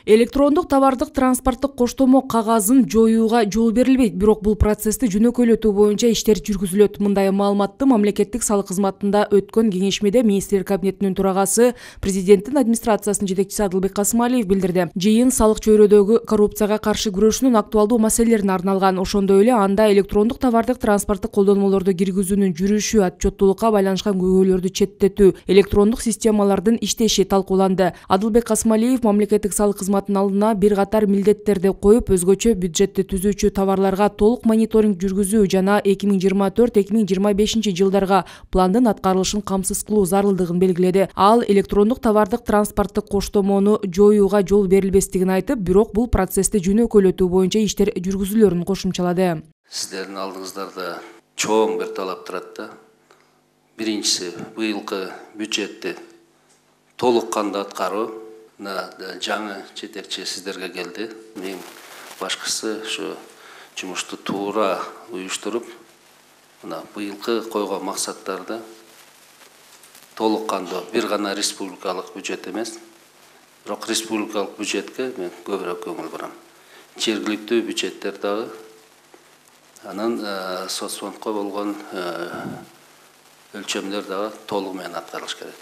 Электрондук товардык транспорттук коштомо кагазын жоюуга жол берилбейт, бирок бул процессти жөнөкөйлөтүү боюнча иштер жүргүзүлөт. Мындай маалыматты мамлекеттик салык кызматында өткөн кеңешмеде министрлер кабинетинин төрагасы, президенттин администрациясынын жетекчиси Адылбек Касымалиев билдирди. Жыйын салык чөйрөдөгү коррупцияга каршы күрөшүүнүн актуалдуу маселелерине арналган. Ошондой эле анда электрондук товардык транспорттук колдонмолорду киргизүүнүн жүрүшү, отчеттуулукка байланышкан көйгөйлөрдү четтетүү, электрондук системалардын иштеши талкууланды. Адылбек Касымалиев мамлекеттик салык кызматынын алдына бир катар милдеттерди коюп, өзгөчө бюджетти түзүүчү товарларга толук мониторинг жүргүзүү жана 2024-2025 жылдарга пландын аткарылышын камсыз кылуу зарылдыгын белгиледи. Ал электрондук товардык транспорттук коштомону жоюуга жол берилбестигин айтып, бирок бул процессти жөнөкөйлөтүү боюнча иштер жүргүзүлөрүн кошумчалады. Сиздердин алдыңыздарда чоң бир талап турат да. Биринчиси, быйылкы бюджетти толук кандуу аткаруу. Жаңы жетекчи сиздерге келди. Мен башкысы ушу жумушту туура уюштуруп, быйылкы койгон максаттарды толук кандуу, бир гана республикалык бюджет эмес, бирок республикалык бюджетке мен көбүрөөк көңүл бурам. Жергиликтүү бюджеттер дагы, анан соцфондко болгон өлчөмдөр дагы толугу менен аткарылыш керек.